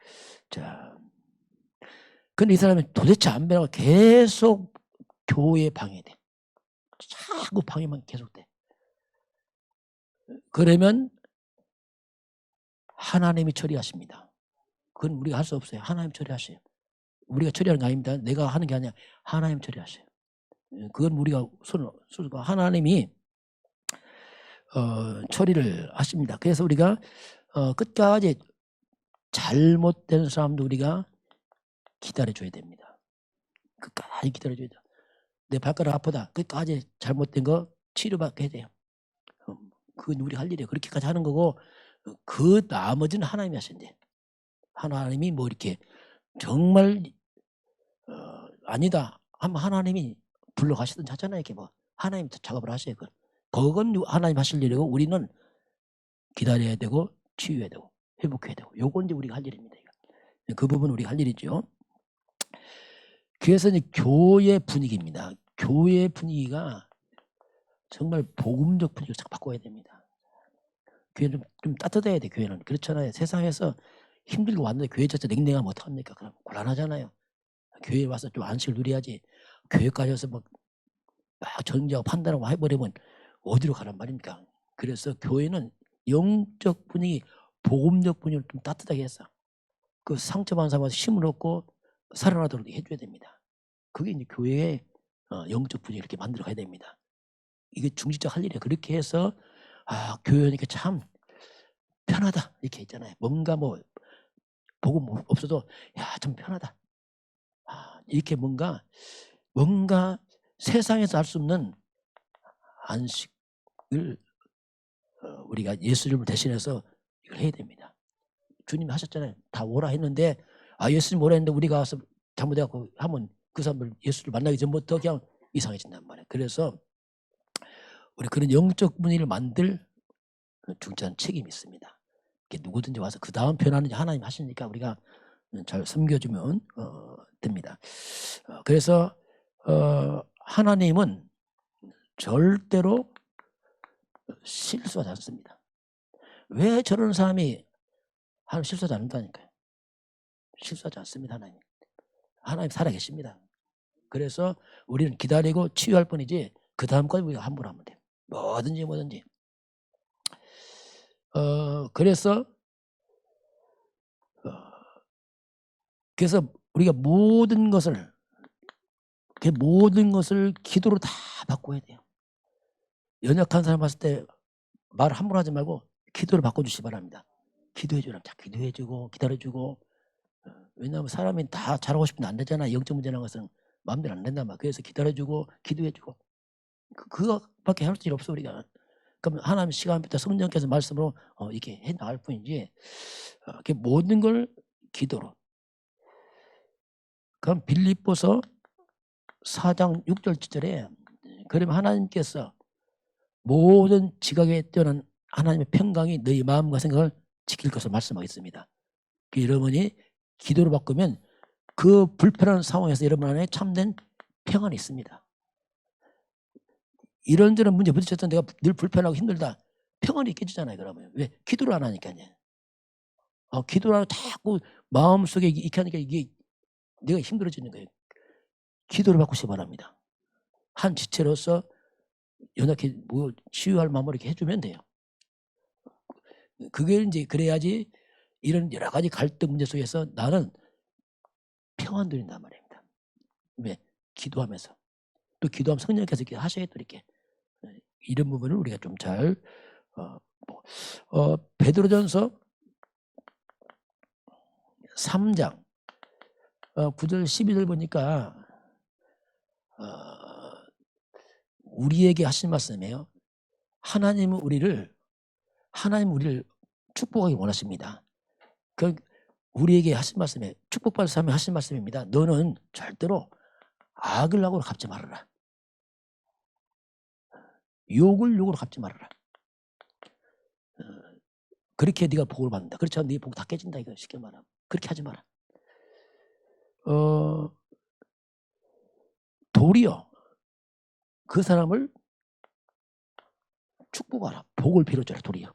자, 근데 이 사람이 도대체 안 변하고 계속 교회에 방해돼. 자꾸 방해만 계속돼. 그러면 하나님이 처리하십니다. 그건 우리가 할 수 없어요. 하나님 처리하세요. 우리가 처리하는 게 아닙니다. 내가 하는 게 아니라 하나님 처리하세요. 그건 우리가 하나님이 처리를 하십니다. 그래서 우리가 끝까지 잘못된 사람도 우리가 기다려줘야 됩니다. 끝까지 기다려줘야 돼요. 내 발가락 아프다. 끝까지 잘못된 거 치료받게 해야 돼요. 그건 우리 할 일이에요. 그렇게까지 하는 거고 그 나머지는 하나님이 하신대. 하나님이 뭐 이렇게 정말 아니다 하면 하나님이 불러가시든지 하잖아요. 이렇게 뭐 하나님 작업을 하셔요. 그건 하나님 하실 일이고 우리는 기다려야 되고 치유해야 되고 회복해야 되고 요건 이제 우리가 할 일입니다. 그 부분 우리가 할 일이죠. 그래서 이제 교회 분위기입니다. 교회 분위기가 정말 복음적 분위기로 잘 바꿔야 됩니다. 교회는 좀 따뜻해야 돼. 교회는 그렇잖아요. 세상에서 힘들고 왔는데 교회 자체 냉랭하면 어떡합니까? 그럼 곤란하잖아요. 교회에 와서 좀 안식을 누려야지. 교회까지 와서 막 정죄하고 판단하고 해버리면 어디로 가란 말입니까? 그래서 교회는 영적 분위기, 복음적 분위기를 좀 따뜻하게 해서 그 상처받은 사람한테 힘을 얻고 살아나도록 해줘야 됩니다. 그게 이제 교회의 영적 분위기를 이렇게 만들어 가야 됩니다. 이게 중직자 할 일이에요. 그렇게 해서 교회니까 참 편하다 이렇게 있잖아요. 뭔가 뭐 복음 없어도 참 편하다. 이렇게 뭔가 세상에서 할 수 없는 안식을 우리가 예수 이름을 대신해서 이걸 해야 됩니다. 주님이 하셨잖아요. 다 오라 했는데 예수님 오라 했는데 우리가 와서 잘못해갖고 하면 그 사람을 예수를 만나기 전부터 그냥 이상해진단 말이에요. 그래서 우리 그런 영적 분위기를 만들 중요한 책임이 있습니다. 누구든지 와서 그 다음 변화는 하나님 하시니까 우리가 잘 섬겨주면 됩니다. 그래서 하나님은 절대로 실수하지 않습니다. 왜 저런 사람이 실수하지 않는다니까요. 실수하지 않습니다. 하나님 살아계십니다. 그래서 우리는 기다리고 치유할 뿐이지 그 다음까지 우리가 함부로 하면 돼요. 뭐든지. 그래서 우리가 모든 것을 기도로 다 바꿔야 돼요. 연약한 사람 봤을 때 말 함부로 하지 말고 기도를 바꿔주시기 바랍니다. 기도해주라. 기도해주고 기다려주고. 왜냐하면 사람이 다 잘하고 싶은데 안 되잖아. 영적 문제라는 것은 마음대로 안 된단 말이야. 그래서 기다려주고 기도해주고 그거밖에 할 수 없어 우리가. 그럼 하나님 시간부터 성령께서 말씀으로 이렇게 해 나갈 뿐이지 모든 걸 기도로. 그럼 빌립보서 4장 6절 7절에 그러면 하나님께서 모든 지각에 뛰어난 하나님의 평강이 너희 마음과 생각을 지킬 것을 말씀하겠습니다. 여러분이 기도를 바꾸면 그 불편한 상황에서 여러분 안에 참된 평안이 있습니다. 이런저런 문제 부딪혔던 내가 늘 불편하고 힘들다. 평안이 깨지잖아요. 그러면 왜? 기도를 안 하니까요. 기도를 하고 자꾸 마음속에 이렇게 하니까 이게 내가 힘들어지는 거예요. 기도를 바꾸시기 바랍니다. 한 지체로서 연약해 치유할 마음으로 이렇게 해주면 돼요. 그게 이제 그래야지 이런 여러 가지 갈등 문제 속에서 나는 평안 누린단 말입니다. 왜? 기도하면서. 또 기도하면 성령께서 이렇게 하셔야 또 이렇게. 이런 부분을 우리가 좀 잘 베드로전서 3장 9절 12절 보니까 우리에게 하신 말씀이에요. 하나님은 우리를 축복하기 원하십니다. 그 우리에게 하신 말씀에 축복받은 사람이 하신 말씀입니다. 너는 절대로 악을 악으로 갚지 말아라. 욕을 욕으로 갚지 말아라. 그렇게 네가 복을 받는다. 그렇지 않으면 네 복 다 깨진다. 이거 쉽게 말하면. 그렇게 하지 마라. 도리어 그 사람을 축복하라. 복을 빌어줘라. 도리어.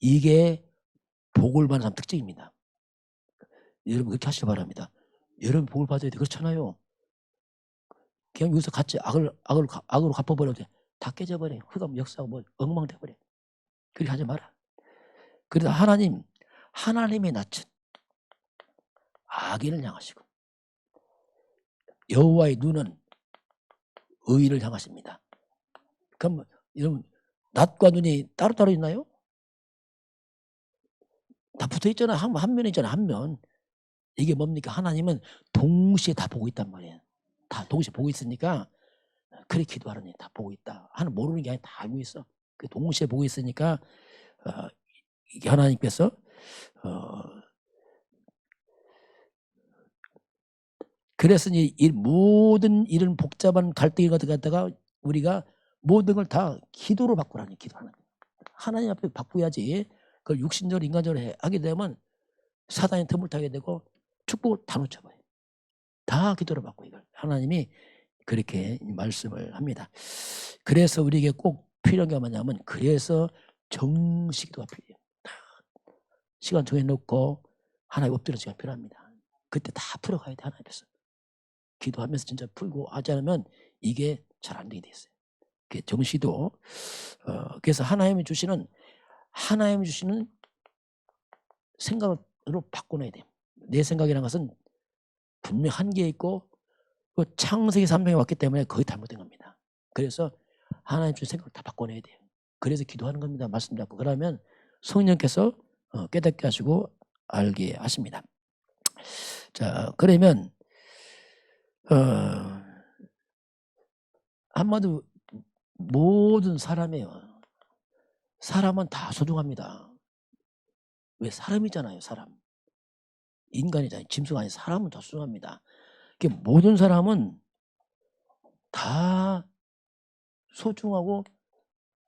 이게 복을 받는 사람 특징입니다. 여러분 그렇게 하시기 바랍니다. 여러분 복을 받아야 돼. 그렇잖아요. 그냥 여기서 같이 악으로 갚아버려도 돼. 다 깨져버려. 흑암 역사가 뭐 엉망돼버려. 그렇게 하지 마라. 그래서 하나님의 낯은 악인을 향하시고 여호와의 눈은 의인을 향하십니다. 그럼 여러분 낯과 눈이 따로따로 있나요? 다 붙어 있잖아요. 한 면이잖아요. 한 면. 이게 뭡니까? 하나님은 동시에 다 보고 있단 말이에요. 다 동시에 보고 있으니까 그래 기도하라니 다 보고 있다. 하는 모르는 게 아니라 다 알고 있어. 그 동시에 보고 있으니까 이게 하나님께서 그래서 이 모든 이런 복잡한 갈등을 갖다가 우리가 모든 걸 다 기도로 바꾸라니 기도하는 거예요. 하나님 앞에 바꾸야지. 그걸 육신적으로 인간적으로 하게 되면 사단이 틈을 타게 되고 축복을 다 놓쳐버려요. 다 기도로 바꾸 이걸. 하나님이 그렇게 말씀을 합니다. 그래서 우리에게 꼭 필요한 게 뭐냐면 그래서 정식기도가 필요해요. 시간 정해놓고 하나님 엎드리는 시간 필요합니다. 그때 다 풀어가야 돼. 하나님 앞에서. 기도하면서 진짜 풀고 하지 않으면 이게 잘 안 되게 돼 있어요. 정시도 그래서 하나님이 주시는 생각으로 바꿔놔야 돼요. 내 생각이라는 것은 분명 한계에 있고 창세기 3장에 왔기 때문에 거의 잘못된 겁니다. 그래서 하나님 주신 생각을 다 바꿔내야 돼요. 그래서 기도하는 겁니다. 말씀 잡고. 그러면 성령께서 깨닫게 하시고 알게 하십니다. 자, 그러면 한마디로 모든 사람이에요. 사람은 다 소중합니다. 왜? 사람이잖아요. 사람. 인간이잖아요. 짐승 아니 사람은 다 소중합니다. 모든 사람은 다 소중하고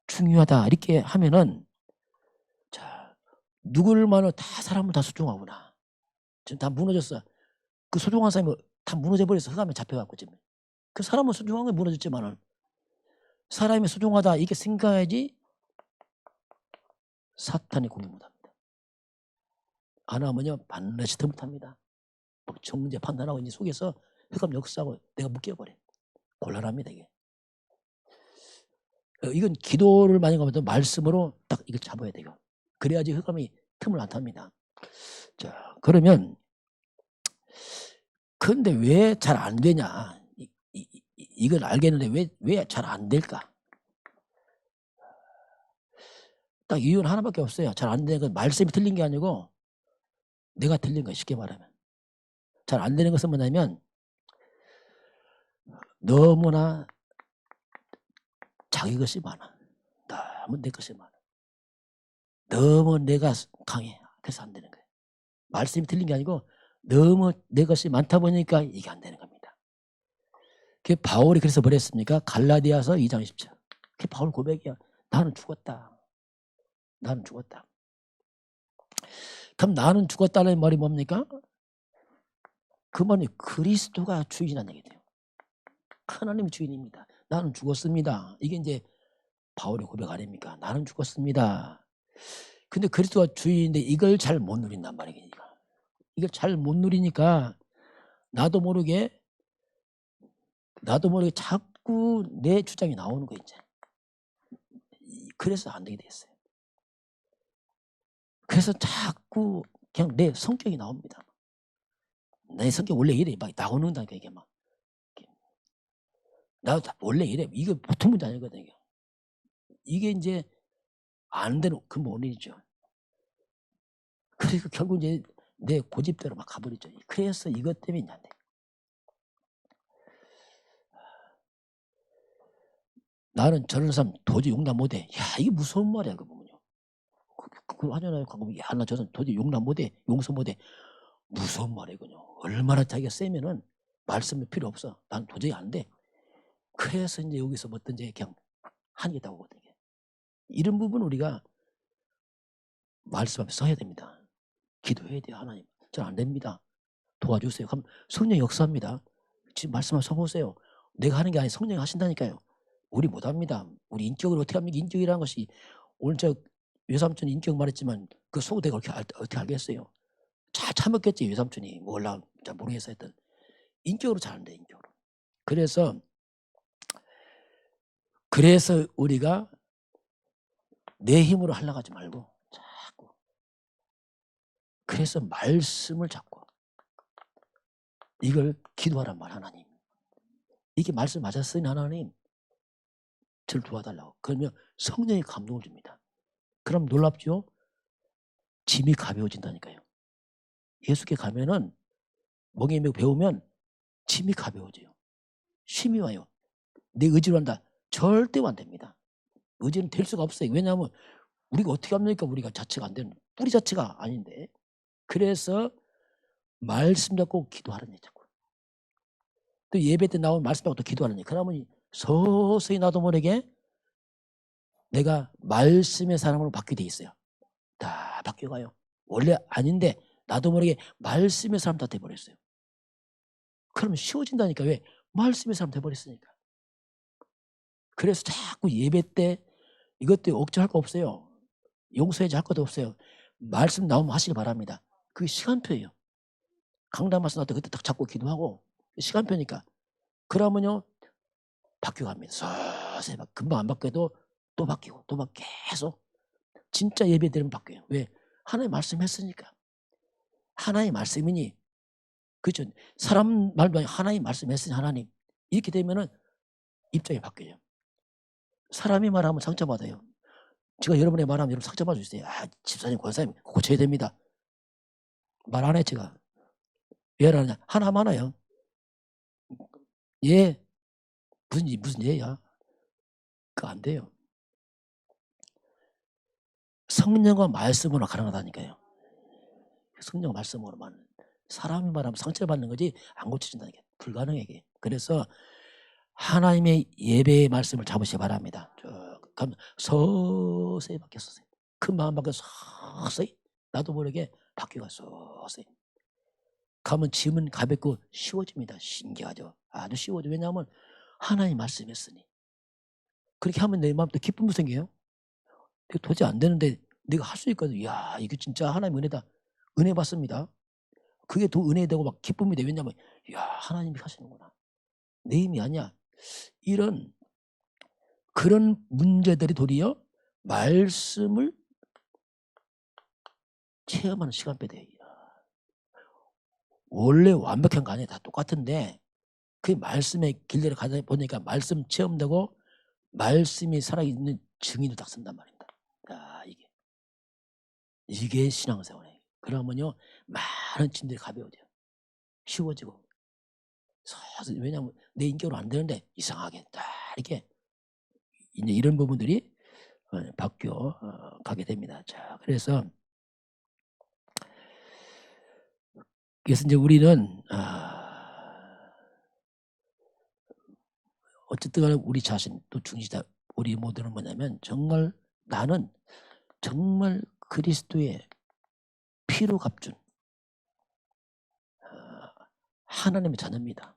중요하다 이렇게 하면은 자 누구를 만나도 다 사람은 다 소중하구나. 지금 다 무너졌어. 그 소중한 사람이 다 무너져 버려서 흑암에 잡혀갖고 지금 그 사람은 소중한 게 무너졌지만은 사람이 소중하다 이렇게 생각해야지 사탄이 공격 못합니다. 안 하면요 반드시 못합니다. 정제 판단하고 있는 속에서 흑암 역사하고 내가 묶여버려. 곤란합니다 이게. 이건 기도를 많이 가면 말씀으로 딱 이걸 잡아야 돼요. 그래야지 흑암이 틈을 안 탑니다. 자, 그러면 근데 왜 잘 안 되냐? 이걸 알겠는데 왜 잘 안 될까? 딱 이유는 하나밖에 없어요. 잘 안 되는 건 말씀이 틀린 게 아니고 내가 틀린 거예요. 쉽게 말하면. 잘 안 되는 것은 뭐냐면 너무나 자기 것이 많아. 너무 내 것이 많아. 너무 내가 강해. 그래서 안 되는 거예요. 말씀이 틀린 게 아니고 너무 내 것이 많다 보니까 이게 안 되는 겁니다. 바울이 그래서 뭐랬습니까? 갈라디아서 2장 10절. 그게 바울 고백이야. 나는 죽었다. 나는 죽었다. 그럼 나는 죽었다는 말이 뭡니까? 그 말이 그리스도가 주인이라는 얘기예요. 하나님이 주인입니다. 나는 죽었습니다. 이게 이제 바울의 고백 아닙니까? 나는 죽었습니다. 근데 그리스도가 주인인데 이걸 잘 못 누린단 말이에요. 이걸 잘 못 누리니까 나도 모르게 자꾸 내 주장이 나오는 거예요. 이제. 그래서 안 되게 됐어요. 그래서 자꾸 그냥 내 성격이 나옵니다. 내 성격 원래 이래 막 나오는다니까 이게 막. 나 원래 이래. 이거 보통 문제 아니거든요. 이게 이제 안 되는 그 원인이죠. 그리고 결국 이제 내 고집대로 막 가버리죠. 그래서 이것 때문에 안 돼. 나는 저런 사람 도저히 용납 못해. 야 이게 무서운 말이야 그 보면요. 그거 하잖아요. 야 나 저 사람 도저히 용납 못해. 용서 못해. 무서운 말이군요. 얼마나 자기가 세면은 말씀이 필요 없어. 난 도저히 안 돼. 그래서 이제 여기서 뭐든지 그냥 하는 게 나오거든요. 이런 부분 우리가 말씀 앞에 서야 됩니다. 기도해야 돼요. 하나님 잘 안 됩니다. 도와주세요. 그럼 성령이 역사합니다. 지금 말씀 앞에 서보세요. 내가 하는 게 아니라 성령이 하신다니까요. 우리 못합니다. 우리 인격을 어떻게 합니까? 인격이라는 것이 오늘 저 외삼촌이 인격 말했지만 그 속을 내가 어떻게 알겠어요. 잘 참았겠지 외삼촌이 몰라 잘 모르겠어 했던 인격으로 잘 안 돼. 인격으로. 그래서 우리가 내 힘으로 하려고 하지 말고 자꾸 그래서 말씀을 잡고 이걸 기도하란 말 하나님. 이게 말씀 맞았으니 하나님 저를 도와달라고. 그러면 성령이 감동을 줍니다. 그럼 놀랍죠? 짐이 가벼워진다니까요. 예수께 가면은 멍에 매고 배우면 짐이 가벼워져요. 쉼이 와요. 내 의지로 한다. 절대 안 됩니다. 의지는 될 수가 없어요. 왜냐하면 우리가 어떻게 합니까? 우리가 자체가 안 되는 뿌리 자체가 아닌데. 그래서 말씀 잡고 기도하는 얘기 자꾸. 또 예배 때 나온 말씀 잡고 또 기도하는 얘기. 그러면 서서히 나도 모르게 내가 말씀의 사람으로 바뀌게 돼 있어요. 다 바뀌어가요. 원래 아닌데 나도 모르게 말씀의 사람 다 돼버렸어요. 그러면 쉬워진다니까. 왜? 말씀의 사람 돼버렸으니까. 그래서 자꾸 예배 때 이것도 억제할 거 없어요. 용서해야지 할 것도 없어요. 말씀 나오면 하시기 바랍니다. 그게 시간표예요. 강단 말씀 나올 때 그때 딱 잡고 기도하고 시간표니까. 그러면요 바뀌어갑니다. 서서히 금방 안 바뀌어도 또 바뀌고 또 계속 진짜 예배 드리면 바뀌어요. 왜? 하나님 말씀했으니까. 하나님 말씀이니 그죠? 사람 말도 아니고 하나님 말씀했으니 하나님 이렇게 되면은 입장이 바뀌어요. 사람이 말하면 상처받아요. 제가 여러분의 말하면 여러분 상처받을 수 있어요. 아, 집사님, 권사님 고쳐야 됩니다. 말 안 해 제가. 왜 안 하냐? 하나 많아요. 예. 무슨 예야? 그거 안 돼요. 성령과 말씀으로 가능하다니까요. 성령 말씀으로만. 사람이 말하면 상처받는 거지 안 고쳐진다니까. 불가능해 이게. 그래서 하나님의 예배의 말씀을 잡으시기 바랍니다. 그럼 서서히 바뀌었어요. 큰 마음 바뀌어 서서히 나도 모르게 바뀌어가 서서히. 가면 짐은 가볍고 쉬워집니다. 신기하죠. 아주 쉬워져. 왜냐하면 하나님 말씀했으니. 그렇게 하면 내 마음도 기쁨이 생겨요. 도저히 안 되는데 내가 할 수 있거든. 이야 이게 진짜 하나님 은혜다. 은혜 받습니다. 그게 더 은혜되고 막 기쁨이 돼. 왜냐하면 이야 하나님이 하시는구나. 내 힘이 아니야. 이런 그런 문제들이 도리어 말씀을 체험하는 시간표돼요. 원래 완벽한 거 아니에요. 다 똑같은데 그 말씀의 길들을 가다 보니까 말씀 체험되고 말씀이 살아있는 증인을 딱 쓴단 말입니다. 아, 이게 신앙생활이에요. 그러면요 많은 짐들이 가벼워져요. 쉬워지고 서서히. 왜냐하면 내 인격으로 안 되는데 이상하게 딱 이렇게 이제 이런 부분들이 바뀌어 가게 됩니다. 자, 그래서 이제 우리는 어쨌든 간에 우리 자신 또 중시자 우리 모두는 뭐냐면 정말 나는 정말 그리스도의 피로 값준 하나님의 자녀입니다.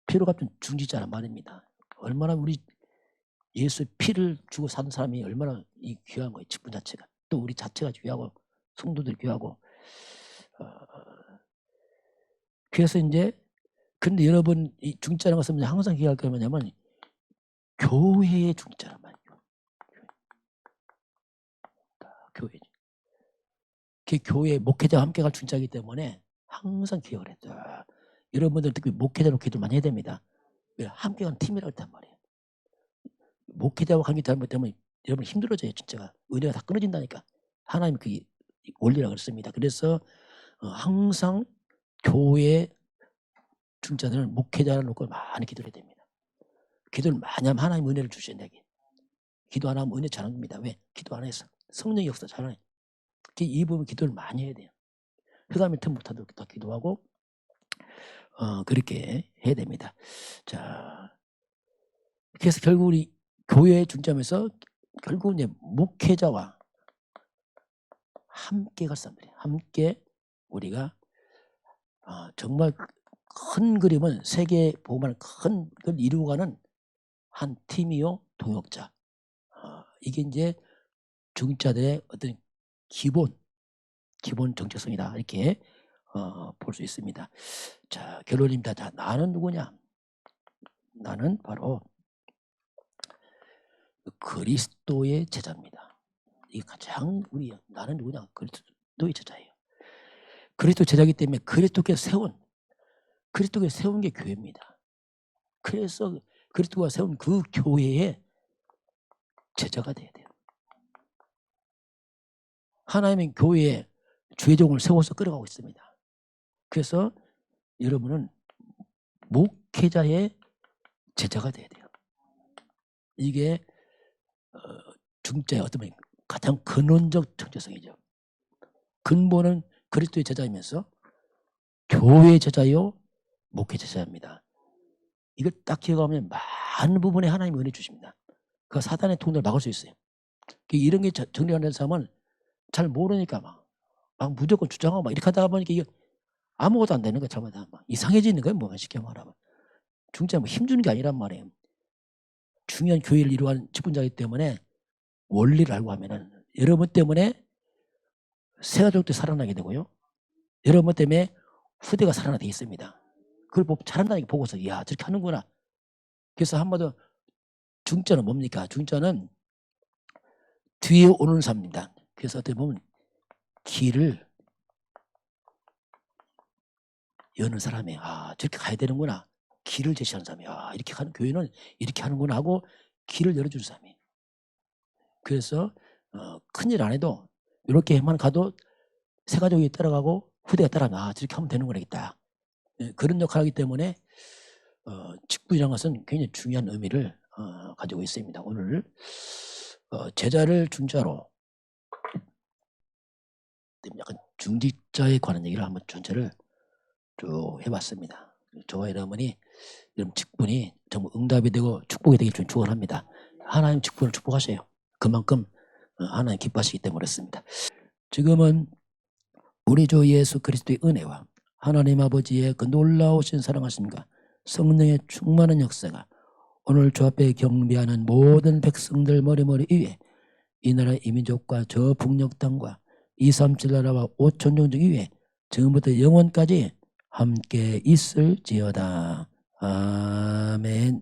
피로 값준 중지자란 말입니다. 얼마나 우리 예수의 피를 주고 사는 사람이 얼마나 이 귀한 거예요. 직분 자체가. 또 우리 자체가 귀하고 성도들이 귀하고. 그래서 이제 근데 여러분 이 중자라는 것은 항상 기억할 게 뭐냐면 교회의 중자란 말이에요. 교회. 그 교회 목회자와 함께 갈 중자이기 때문에 항상 기억을 했죠. 여러분들 특히 목회자로 기도 많이 해야 됩니다. 함께 가는 팀이라고 했단 말이에요. 목회자와 관계 잘못되면 여러분 힘들어져요. 진짜가. 은혜가 다 끊어진다니까. 하나님 그 원리라고 그랬습니다. 그래서 항상 교회 중자들은 목회자를 놓고 많이 기도해야 됩니다. 기도를 많이 하면 하나님 은혜를 주신다. 기도 안 하면 은혜 잘 안 줍니다. 왜? 기도 안 해서. 성령의 역사 잘 안 해요. 이 부분 기도를 많이 해야 돼요. 흑암의 틈 못하도록 다 기도하고 그렇게 해야 됩니다. 자, 그래서 결국 우리 교회의 중점에서 결국 이제 목회자와 함께 갈 사람들이에요. 함께 우리가 정말 큰 그림은 세계 복음화를 큰 걸 이루어가는 한 팀이요 동역자. 이게 이제 중자들의 어떤 기본 정체성이다 이렇게 볼 수 있습니다. 자, 결론입니다. 자, 나는 누구냐? 나는 바로 그리스도의 제자입니다. 이게 가장 나는 누구냐? 그리스도의 제자예요. 그리스도 제자이기 때문에 그리스도께서 세운 게 교회입니다. 그래서 그리스도가 세운 그 교회의 제자가 돼야 돼요. 하나님은 교회에 죄종을 세워서 끌어가고 있습니다. 그래서 여러분은 목회자의 제자가 돼야 돼요. 이게 중자의 어떤 가장 근원적 정체성이죠. 근본은 그리스도의 제자이면서 교회의 제자요, 목회 제자입니다. 이걸 딱 기억하면 많은 부분에 하나님이 은혜 주십니다. 그 사단의 통로를 막을 수 있어요. 이런 게 정리하는 사람은 잘 모르니까 막 무조건 주장하고 막 이렇게 하다 보니까 이게 아무것도 안 되는 거야. 잘못하면 막 이상해지는 거예요. 뭐 쉽게 말하면. 중자 힘주는 게 아니란 말이에요. 중요한 교회를 이루어가는 직분자이기 때문에 원리를 알고 하면은 여러분 때문에 새 가족도 살아나게 되고요. 여러분 때문에 후대가 살아나게 돼 있습니다. 그걸 잘한다는 게 보고서 이야 저렇게 하는구나. 그래서 한마디로 중자는 뭡니까? 중자는 뒤에 오는 사람입니다. 그래서 어떻게 보면 길을 여는 사람이에요. 아 저렇게 가야 되는구나. 길을 제시하는 사람이에요. 아 이렇게 가는 교회는 이렇게 하는구나 하고 길을 열어주는 사람이에요. 그래서 큰일 안 해도 이렇게만 가도 새 가족이 따라가고 후대가 따라가면 아 저렇게 하면 되는 거겠다. 그런 역할을 하기 때문에 직분이라는 것은 굉장히 중요한 의미를 가지고 있습니다. 오늘 제자를 중자로 약간 중직자에 관한 얘기를 한번 전체를 쭉 해봤습니다. 저와 여러분이 이런 직분이 정말 응답이 되고 축복이 되길 축원합니다. 하나님 직분을 축복하세요. 그만큼 하나님 기뻐하시기 때문에 그렇습니다. 지금은 우리 주 예수 그리스도의 은혜와 하나님 아버지의 그 놀라우신 사랑하심과 성령의 충만한 역사가 오늘 주 앞에 경배하는 모든 백성들 머리머리 위에 이 나라 이민족과 저 북녘 땅과 237 나라와 5천 종족 위에 지금부터 영원까지 함께 있을지어다. 아멘.